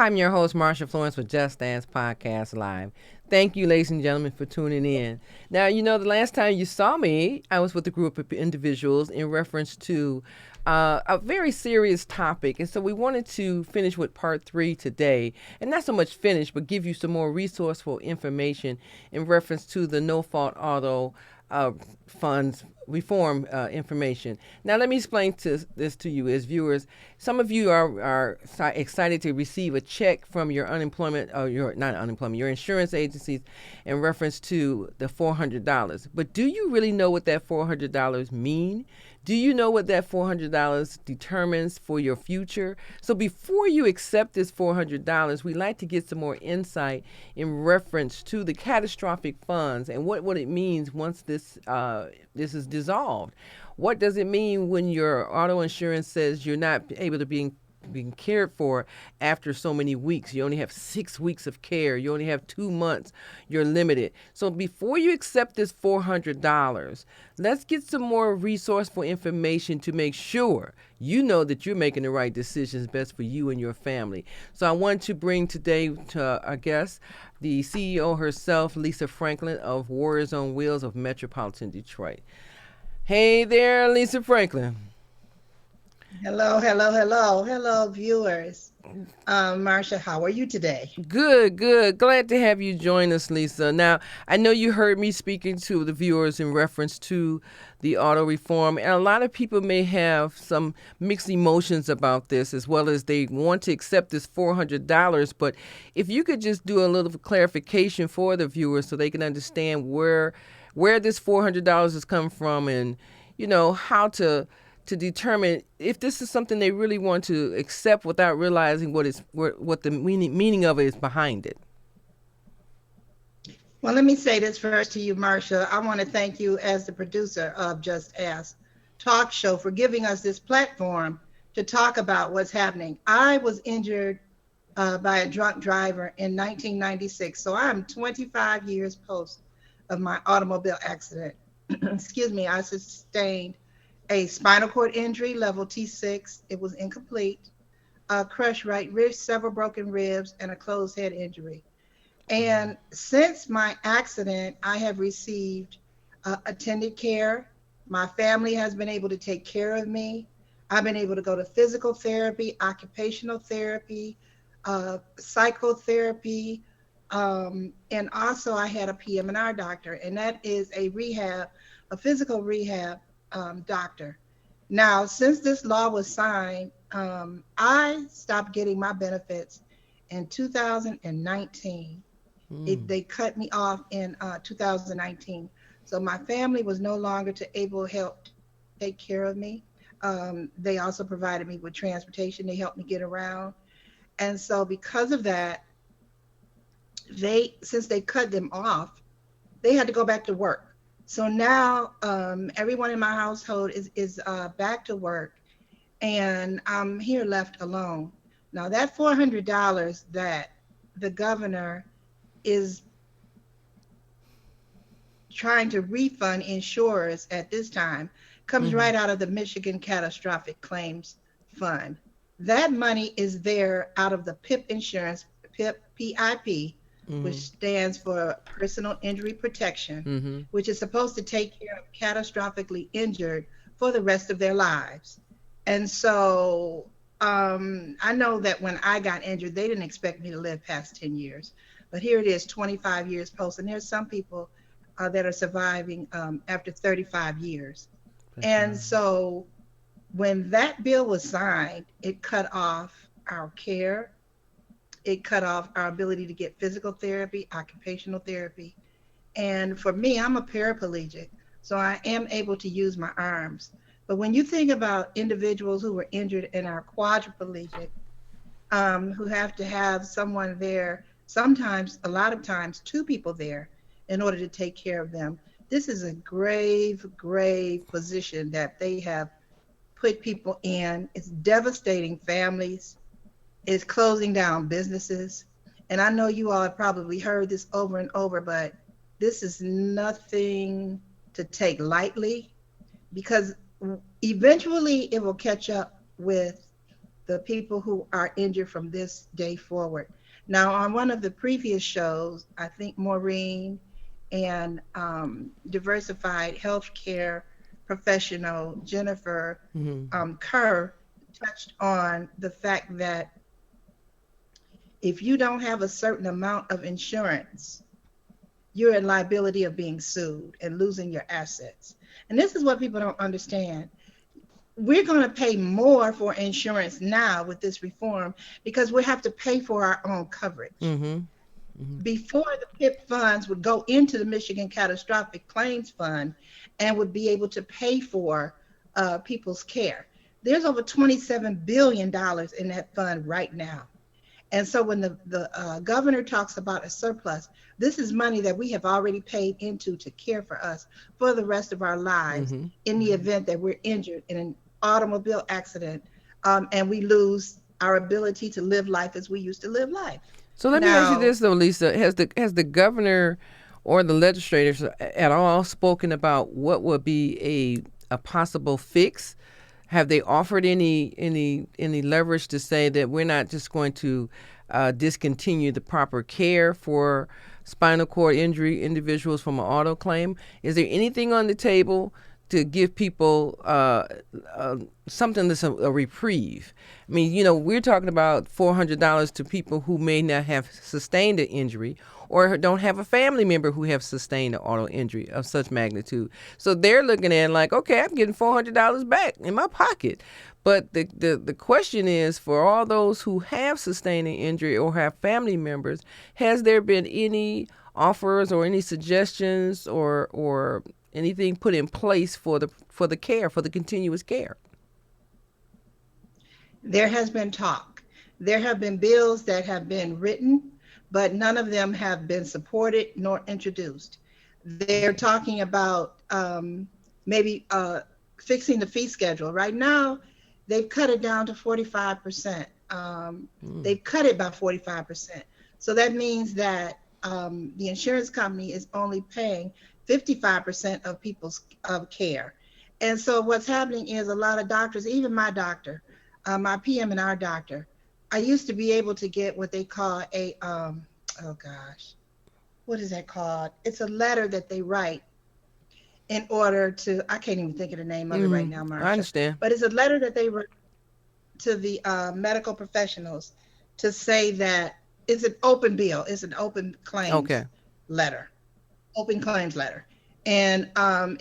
I'm your host, Marsha Florence with Just Dance Podcast Live. Thank you, ladies and gentlemen, for tuning in. Now, the last time you saw me, I was with a group of individuals in reference to a very serious topic. And so we wanted to finish with part 3 today. And not so much finish, but give you some more resourceful information in reference to the no fault auto funds reform information. Now, let me explain this to you as viewers. Some of you are excited to receive a check from your unemployment, or your insurance agencies in reference to the $400. But do you really know what that $400 mean? Do you know what that $400 determines for your future? So before you accept this $400, we'd like to get some more insight in reference to the catastrophic funds and what it means once this is dissolved. What does it mean when your auto insurance says you're not able to being cared for after so many weeks? You only have 6 weeks of care. You only have 2 months. You're limited. So before you accept this $400, let's get some more resourceful information to make sure you know that you're making the right decisions best for you and your family. So I want to bring today to our guest the CEO herself, Lisa Franklin of Warriors on Wheels of Metropolitan Detroit. Hey there, Lisa Franklin. Hello, hello, hello, hello, viewers. Marsha, how are you today? Good, good. Glad to have you join us, Lisa. Now, I know you heard me speaking to the viewers in reference to the auto reform, and a lot of people may have some mixed emotions about this, as well as they want to accept this $400. But if you could just do a little clarification for the viewers so they can understand where this $400 has come from, and how to determine if this is something they really want to accept without realizing what the meaning of it is behind it. Well, let me say this first to you, Marsha. I want to thank you as the producer of Just Ask Talk Show for giving us this platform to talk about what's happening. I was injured by a drunk driver in 1996, so I'm 25 years post of my automobile accident. Excuse me, I sustained a spinal cord injury, level T6. It was incomplete. A crushed right wrist, several broken ribs, and a closed head injury. And since my accident, I have received attended care. My family has been able to take care of me. I've been able to go to physical therapy, occupational therapy, psychotherapy, and also I had a PM&R doctor, and that is a physical rehab doctor. Now, since this law was signed, I stopped getting my benefits in 2019. They cut me off in 2019. So my family was no longer able to help take care of me. They also provided me with transportation. They helped me get around. And so because of that, since they cut them off, they had to go back to work. So now everyone in my household is back to work, and I'm here left alone. Now that $400 that the governor is trying to refund insurers at this time comes right out of the Michigan Catastrophic Claims Fund. That money is there out of the PIP insurance, PIP, which stands for Personal Injury Protection, which is supposed to take care of catastrophically injured for the rest of their lives. And so I know that when I got injured, they didn't expect me to live past 10 years. But here it is, 25 years post. And there's some people that are surviving after 35 years. And so when that bill was signed, it cut off our care. It cut off our ability to get physical therapy, occupational therapy. And for me, I'm a paraplegic, so I am able to use my arms. But when you think about individuals who were injured and are quadriplegic, who have to have someone there, sometimes, a lot of times, 2 people there in order to take care of them, this is a grave, grave position that they have put people in. It's devastating families. Is closing down businesses. And I know you all have probably heard this over and over, but this is nothing to take lightly, because eventually it will catch up with the people who are injured from this day forward. Now, on one of the previous shows, I think Maureen and diversified healthcare professional Jennifer Mm-hmm. Kerr touched on the fact that if you don't have a certain amount of insurance, you're in liability of being sued and losing your assets. And this is what people don't understand. We're going to pay more for insurance now with this reform because we have to pay for our own coverage. Mm-hmm. Mm-hmm. Before, the PIP funds would go into the Michigan Catastrophic Claims Fund and would be able to pay for people's care. There's over $27 billion in that fund right now. And so when the governor talks about a surplus, this is money that we have already paid into to care for us for the rest of our lives Mm-hmm. in the event that we're injured in an automobile accident, and we lose our ability to live life as we used to live life. So let me ask you Now, this though, Lisa: has the governor or the legislators at all spoken about what would be a possible fix? Have they offered any leverage to say that we're not just going to discontinue the proper care for spinal cord injury individuals from an auto claim? Is there anything on the table to give people something that's a reprieve? I mean, we're talking about $400 to people who may not have sustained an injury or don't have a family member who have sustained an auto injury of such magnitude. So they're looking at it like, okay, I'm getting $400 back in my pocket. But the question is, for all those who have sustained an injury or have family members, has there been any offers or any suggestions or anything put in place for the care, for the continuous care? there has been talk. There have been bills that have been written, but none of them have been supported nor introduced. They're Okay. talking about maybe fixing the fee schedule. Right now, they've cut it down to 45%. Mm. They've cut it by 45%. So that means that the insurance company is only paying 55% of people's care. And so what's happening is a lot of doctors, even my doctor, my PM&R doctor, I used to be able to get what they call a, oh gosh, what is that called? It's a letter that they write in order to, I can't even think of the name of it right Mm. now, I Marsha, understand. but it's a letter that they wrote to the medical professionals to say that it's an open bill, it's an open claims Okay. letter, open claims letter. And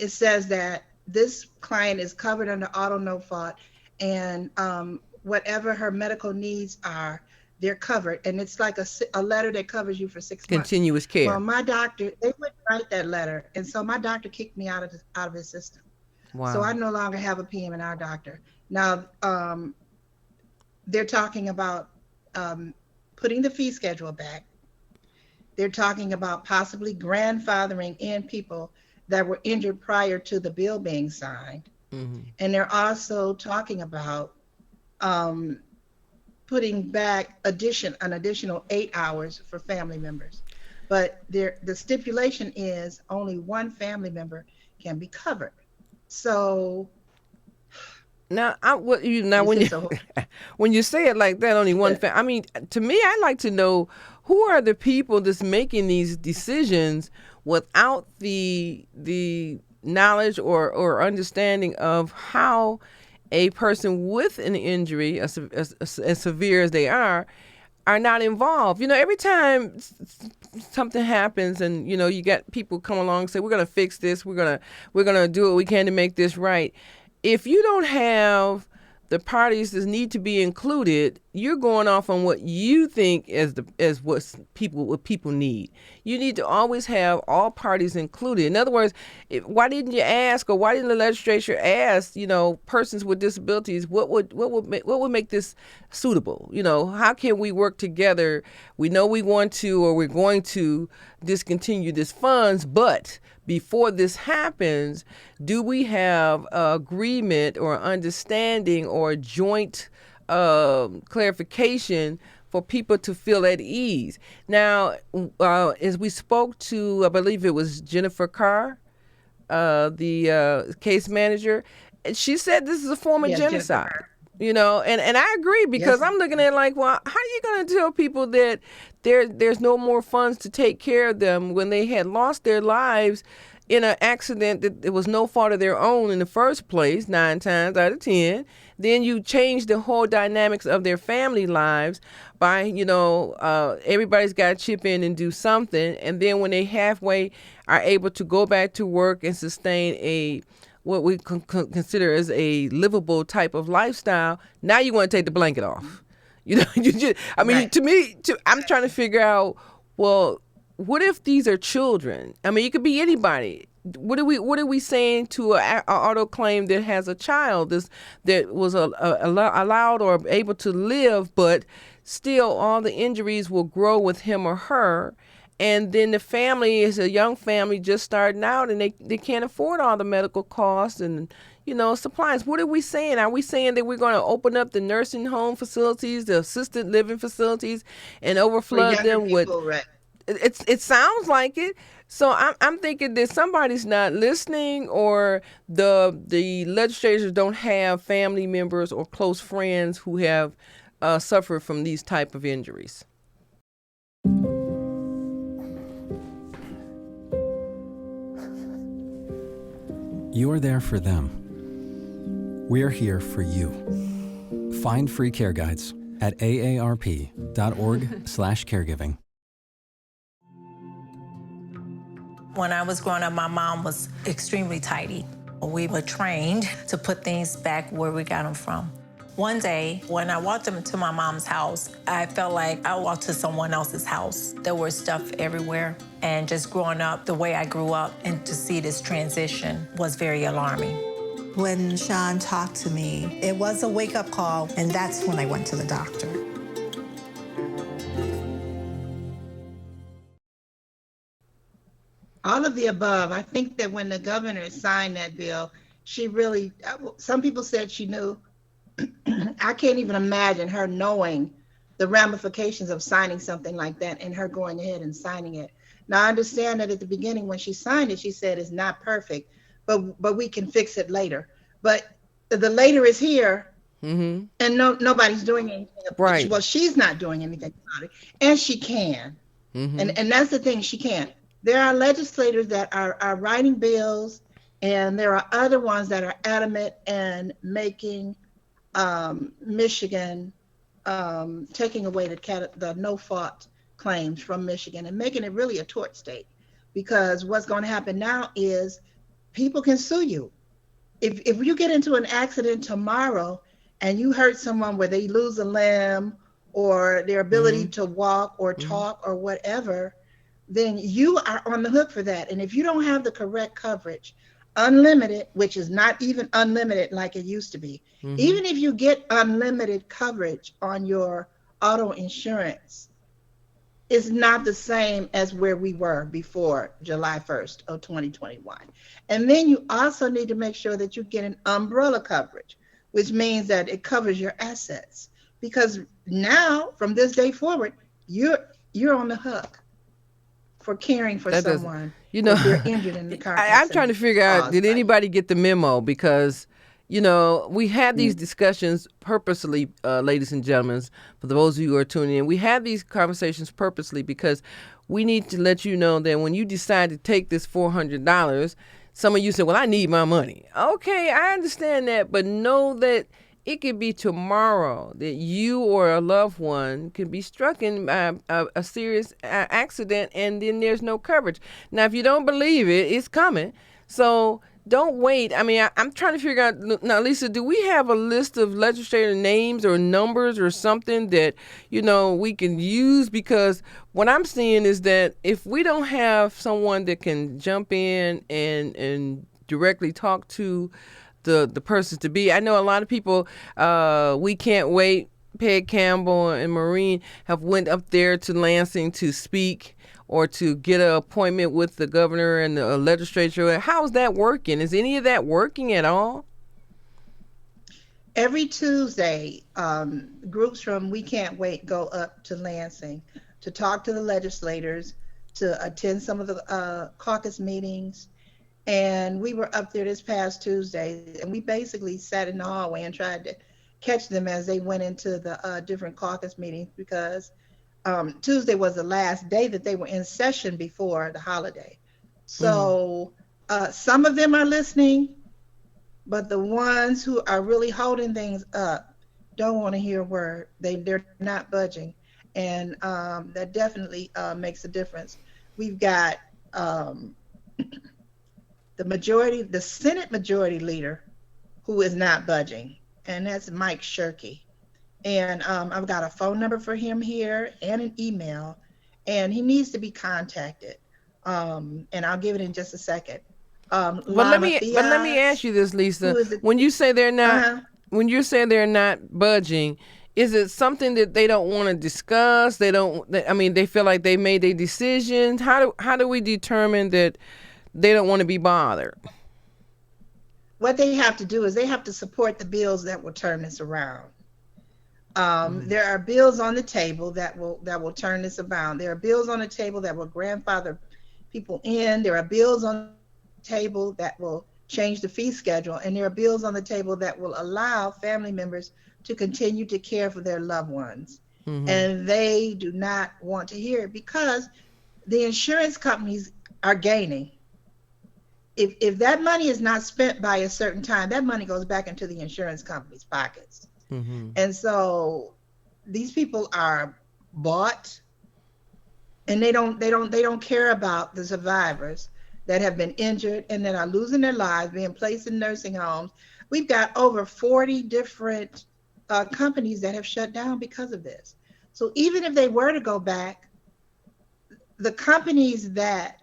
it says that this client is covered under auto no fault, and whatever her medical needs are, they're covered. And it's like a letter that covers you for 6 months. Continuous Well, care. my doctor, they wouldn't write that letter. And so my doctor kicked me out of his system. So I Wow. no longer have a PM&R doctor. Now, they're talking about putting the fee schedule back. They're talking about possibly grandfathering in people that were injured prior to the bill being signed. Hmm. And they're also talking about um, putting back an additional 8 hours for family members. But the stipulation is only one family member can be covered. So Now, now it's when you just a when you say it like that, only one I mean, to me, I like to know who are the people that's making these decisions without the knowledge or understanding of how a person with an injury, as severe as they are not involved. Every time something happens, and you get people come along and say, "We're going to fix this. We're gonna do what we can to make this right." If you don't have the parties that need to be included, you're going off on what you think as what people need. You need to always have all parties included. In other words, why didn't you ask, or why didn't the legislature ask, persons with disabilities, what would make this suitable? How can we work together? We know we want to, or we're going to discontinue this funds, but before this happens, do we have agreement or understanding or joint clarification for people to feel at ease? Now, as we spoke to, I believe it was Jennifer Carr, the case manager, she said this is a form of yes, Jennifer genocide. Kerr. And I agree, because Yes. I'm looking at it like, well, how are you going to tell people that there's no more funds to take care of them when they had lost their lives in an accident that it was no fault of their own in the first place, 9 times out of 10. Then you change the whole dynamics of their family lives by, everybody's got to chip in and do something. And then when they halfway are able to go back to work and sustain what we consider as a livable type of lifestyle, now you want to take the blanket off. I mean, Right. to me, I'm trying to figure out, well, what if these are children? I mean, it could be anybody. What are we saying to a auto claim that has a child that was allowed or able to live, but still all the injuries will grow with him or her, and then the family is a young family just starting out, and they can't afford all the medical costs and supplies. What are we saying? Are we saying that we're going to open up the nursing home facilities, the assisted living facilities, and For overflood younger them with? people, right? It sounds like it. So I'm thinking that somebody's not listening, or the legislators don't have family members or close friends who have suffered from these type of injuries. You're there for them. We're here for you. Find free care guides at aarp.org/caregiving. When I was growing up, my mom was extremely tidy. We were trained to put things back where we got them from. One day, when I walked into my mom's house, I felt like I walked to someone else's house. There was stuff everywhere. And just growing up the way I grew up, and to see this transition was very alarming. When Sean talked to me, it was a wake-up call, and that's when I went to the doctor. All of the above. I think that when the governor signed that bill, she really, some people said she knew. I can't even imagine her knowing the ramifications of signing something like that and her going ahead and signing it. Now, I understand that at the beginning when she signed it, she said it's not perfect, but we can fix it later. But the later is here, Mm-hmm. and nobody's doing anything about Right. it. Well, she's not doing anything about it, and she can. Mm-hmm. And that's the thing, she can. There are legislators that are writing bills, and there are other ones that are adamant and making Michigan, taking away the no fault claims from Michigan and making it really a tort state. Because what's going to happen now is people can sue you. If you get into an accident tomorrow and you hurt someone where they lose a limb or their ability to walk or talk or whatever, then you are on the hook for that. And if you don't have the correct coverage, unlimited, which is not even unlimited like it used to be, even if you get unlimited coverage on your auto insurance, it's not the same as where we were before July 1st of 2021. And then you also need to make sure that you get an umbrella coverage, which means that it covers your assets. Because now, from this day forward, you're on the hook for caring for That doesn't, someone you know, if they're injured in the car I'm trying to accident figure out, caused did by you. anybody get the memo? Because, we had these discussions purposely, ladies and gentlemen, for those of you who are tuning in, we had these conversations purposely because we need to let you know that when you decide to take this $400, some of you said, well, I need my money. Okay, I understand that, but know that it could be tomorrow that you or a loved one could be struck in a serious accident, and then there's no coverage. Now, if you don't believe it, it's coming. So don't wait. I mean, I'm trying to figure out now, Lisa, do we have a list of legislator names or numbers or something that, we can use? Because what I'm seeing is that if we don't have someone that can jump in and directly talk to the persons to be. I know a lot of people, we can't wait, Peg Campbell and Maureen have went up there to Lansing to speak or to get an appointment with the governor and the legislature. How's that working? Is any of that working at all? Every Tuesday, groups from We Can't Wait go up to Lansing to talk to the legislators, to attend some of the caucus meetings. And we were up there this past Tuesday, and we basically sat in the hallway and tried to catch them as they went into the different caucus meetings because Tuesday was the last day that they were in session before the holiday. So some of them are listening, but the ones who are really holding things up don't want to hear a word. They're not budging, and that definitely makes a difference. We've got the Senate Majority Leader, who is not budging, and that's Mike Shirkey. And I've got a phone number for him here and an email, and he needs to be contacted. And I'll give it in just a second. But let me ask you this, Lisa. When you say they're not, when you say they're not budging, is it something that they don't want to discuss? They feel like they made their decisions. How do we determine that they don't want to be bothered? What they have to do is they have to support the bills that will turn this around. There are bills on the table that will turn this around. There are bills on the table that will grandfather people in. There are bills on the table that will change the fee schedule, and there are bills on the table that will allow family members to continue to care for their loved ones. And they do not want to hear it because the insurance companies are gaining. If that money is not spent by a certain time, that money goes back into the insurance company's pockets. And so these people are bought, and they don't care about the survivors that have been injured and that are losing their lives, being placed in nursing homes. We've got over 40 different companies that have shut down because of this. So even if they were to go back, the companies that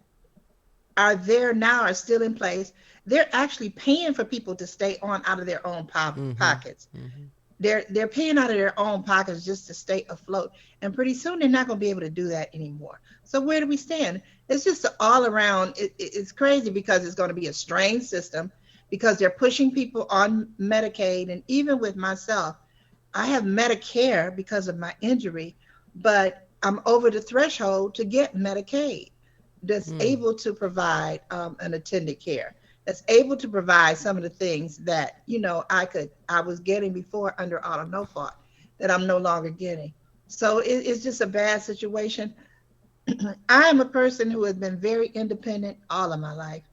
are there now are still in place. They're actually paying for people to stay on out of their own pockets. They're paying out of their own pockets just to stay afloat. And pretty soon they're not going to be able to do that anymore. So where do we stand? It's just all around. It's crazy because it's going to be a strained system because they're pushing people on Medicaid. And even with myself, I have Medicare because of my injury, but I'm over the threshold to get Medicaid that's able to provide an attended care, that's able to provide some of the things that, I was getting before under auto no fault that I'm no longer getting. So it's just a bad situation. I am a person who has been very independent all of my life,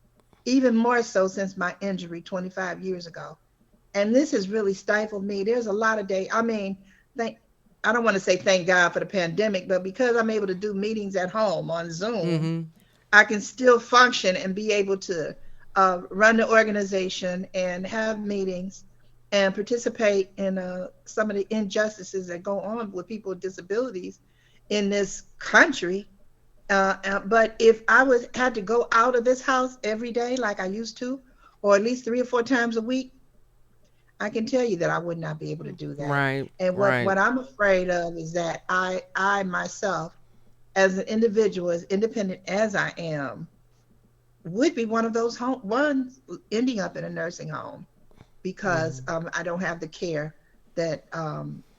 even more so since my injury 25 years ago. And this has really stifled me. There's a lot of days. I don't want to say thank God for the pandemic, but because I'm able to do meetings at home on Zoom, I can still function and be able to run the organization and have meetings and participate in some of the injustices that go on with people with disabilities in this country. But if I had to go out of this house every day like I used to, or at least 3 or 4 times a week, I can tell you that I would not be able to do that. Right. And what I'm afraid of is that I myself, as an individual, as independent as I am, would be one of those ones ending up in a nursing home because I don't have the care that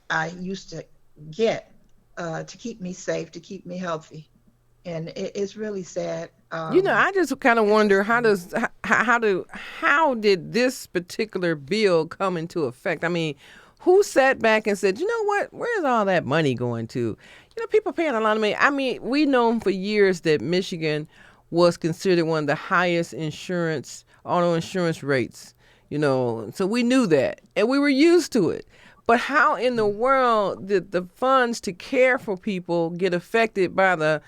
I used to get to keep me safe, to keep me healthy. And it's really sad. I just kind of wonder how did this particular bill come into effect? I mean, who sat back and said, you know what, where's all that money going to? People paying a lot of money. I mean, we known for years that Michigan was considered one of the highest auto insurance rates, so we knew that and we were used to it. But how in the world did the funds to care for people get affected by the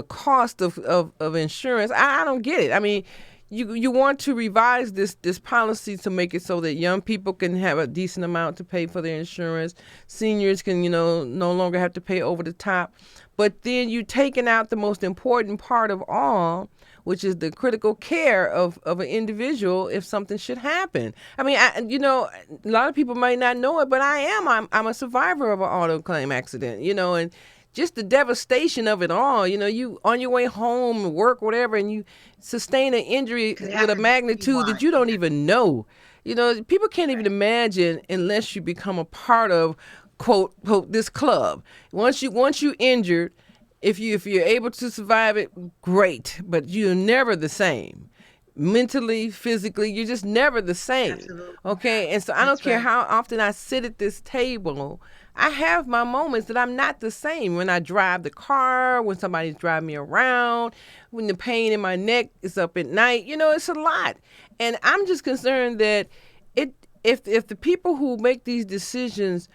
cost of insurance? I don't get it. I mean, you want to revise this policy to make it so that young people can have a decent amount to pay for their insurance. Seniors can, no longer have to pay over the top. But then you're taking out the most important part of all, which is the critical care of an individual if something should happen. I mean, a lot of people might not know it, but I'm a survivor of an auto claim accident, and just the devastation of it all. You on your way home, work, whatever, and you sustain an injury with a magnitude that you don't even know. People can't even imagine unless you become a part of quote this club. Once you injured, if you're able to survive it, great, but you're never the same. mentally, physically. You're just never the same. Absolutely. Okay. And so I don't That's care right. how often I sit at this table, I have my moments that I'm not the same. When I drive the car, when somebody's driving me around, when the pain in my neck is up at night, it's a lot. And I'm just concerned that it if the people who make these decisions,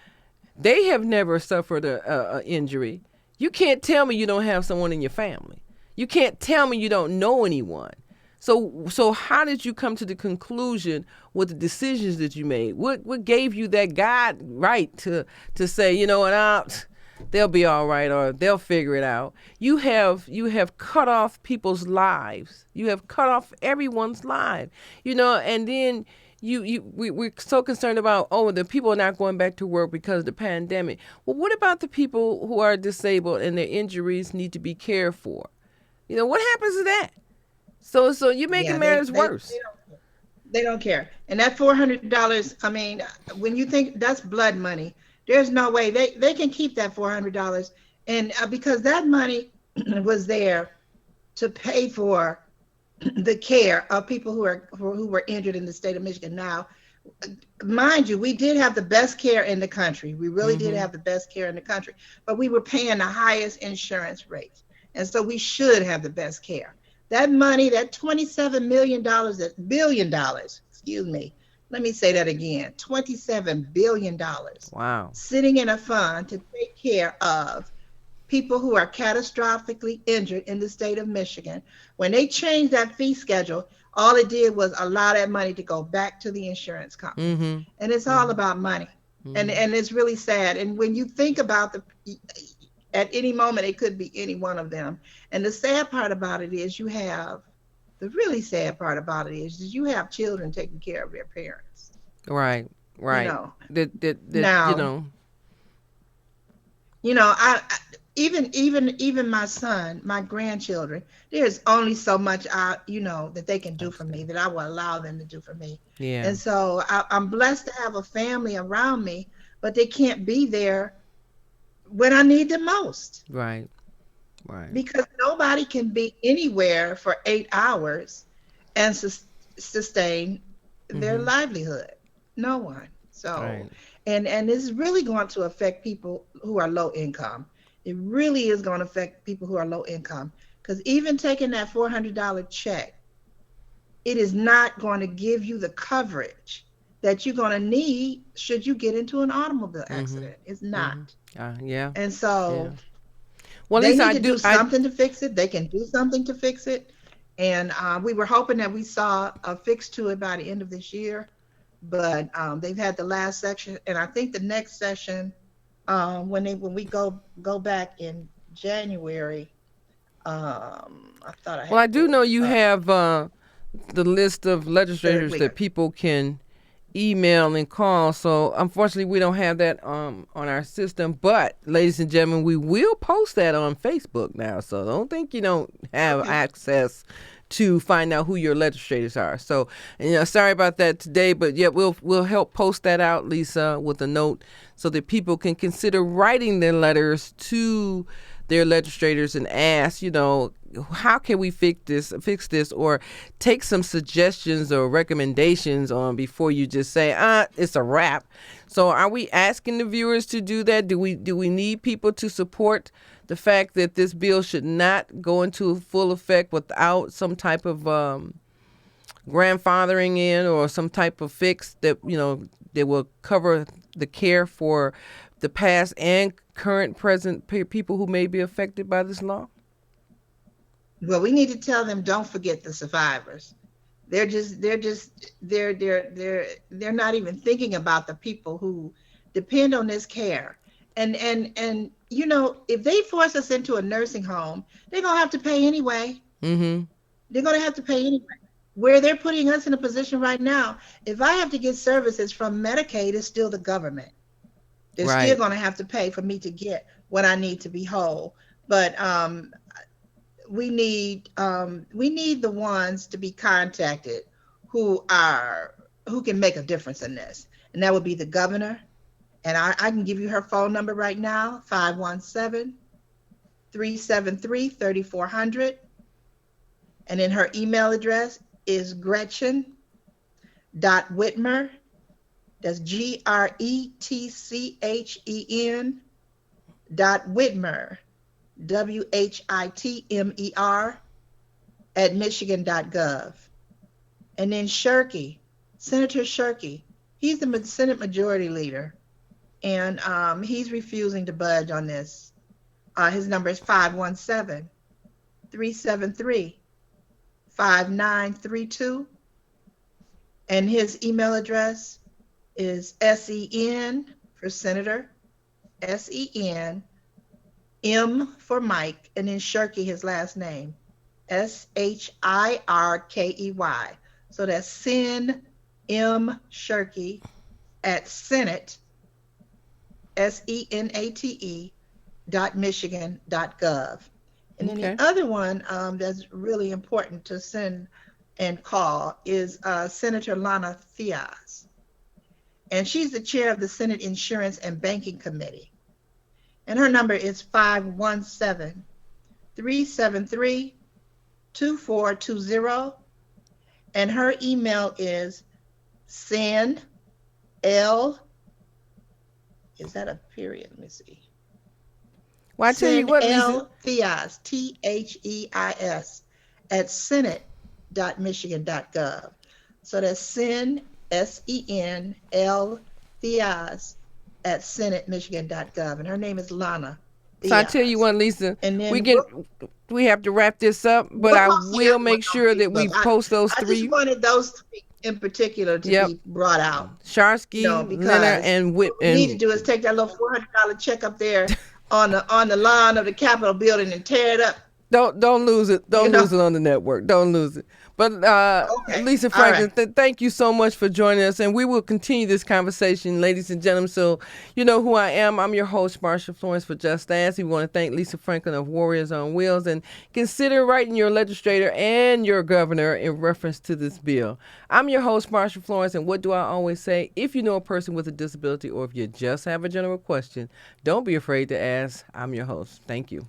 they have never suffered a injury. You can't tell me you don't have someone in your family. You can't tell me you don't know anyone. So how did you come to the conclusion with the decisions that you made? What gave you that God right to say, they'll be all right, or they'll figure it out? You have cut off people's lives. You have cut off everyone's life. And then we're so concerned about, the people are not going back to work because of the pandemic. Well, what about the people who are disabled and their injuries need to be cared for? What happens to that? So you're making Yeah, matters worse. they don't care. And that $400, I mean, when you think that's blood money, there's no way they can keep that $400. And because that money was there to pay for the care of people who were injured in the state of Michigan. Now, mind you, we did have the best care in the country. We really did have the best care in the country, but we were paying the highest insurance rates. And so we should have the best care. That money, that $27 billion, excuse me, let me say that again, $27 billion. Wow. Sitting in a fund to take care of people who are catastrophically injured in the state of Michigan. When they changed that fee schedule, all it did was allow that money to go back to the insurance company. And it's all about money. And it's really sad. And when you think about at any moment, it could be any one of them. And the sad part about it is the really sad part about it is you have children taking care of their parents. Right. Now, I even my son, my grandchildren, there's only so much that they can do for me, that I will allow them to do for me. Yeah. And so I'm blessed to have a family around me, but they can't be there when I need them most. Right. Because nobody can be anywhere for 8 hours and sustain their livelihood. No one. So, and this is really going to affect people who are low income. It really is going to affect people who are low income, because even taking that $400 check, it is not going to give you the coverage that you're going to need should you get into an automobile accident. It's not. Yeah. And so well, they Lisa, need to do something to fix it. They can do something to fix it. And we were hoping that we saw a fix to it by the end of this year. But they've had the last section. And I think the next session, when we go back in January, I thought I had. Well, I do know you have the list of legislators that people can email and call. So unfortunately, we don't have that on our system. But ladies and gentlemen, we will post that on Facebook now. So don't think you don't have access to find out who your legislators are. So, sorry about that today, but yeah, we'll help post that out, Lisa, with a note so that people can consider writing their letters to their legislators and ask, how can we fix this, or take some suggestions or recommendations on before you just say, it's a wrap. So are we asking the viewers to do that? Do we need people to support the fact that this bill should not go into full effect without some type of grandfathering in, or some type of fix that, that will cover the care for the past and present people who may be affected by this law? Well, we need to tell them, don't forget the survivors. They're not even thinking about the people who depend on this care. And if they force us into a nursing home, they're going to have to pay anyway. They're going to have to pay anyway. Where they're putting us in a position right now, if I have to get services from Medicaid, it's still the government. They're still going to have to pay for me to get what I need to be whole. But we need the ones to be contacted who can make a difference in this, and that would be the governor. And I can give you her phone number right now, 517-373-3400. And then her email address, is Gretchen.Whitmer. That's GRETCHEN .Whitmer, WHITMER at Michigan.gov. And then Shirkey, Senator Shirkey, he's the Senate Majority Leader, and he's refusing to budge on this. His number is 517-373-5932, and his email address is SEN for Senator, SEN, M for Mike, and then Shirkey, his last name, SHIRKEY. So that's Sen M Shirkey at Senate, SENATE .Michigan.gov. And then the other one that's really important to send and call is Senator Lana Theos. And she's the chair of the Senate Insurance and Banking Committee. And her number is 517-373-2420. And her email is is that a period? Let me see. Well, I tell you what, Lisa. Theos, THEIS, at senate.michigan.gov. So that's SEN, SENL, Theos, at senate.michigan.gov. And her name is Lana Theos. So I tell you what, Lisa, and then we have to wrap this up, but I will make sure that we post those three. I just wanted those three in particular to be brought out. Sharsky, Leonard, and Whit. What we need to do is take that little $400 check up there on the lawn of the Capitol building and tear it up. Don't lose it. Don't lose it on the network. Don't lose it. But Lisa Franklin, thank you so much for joining us, and we will continue this conversation, ladies and gentlemen. So you know who I am. I'm your host, Marsha Florence for Just Ask. We want to thank Lisa Franklin of Warriors on Wheels, and consider writing your legislator and your governor in reference to this bill. I'm your host, Marsha Florence, and what do I always say? If you know a person with a disability, or if you just have a general question, don't be afraid to ask. I'm your host. Thank you.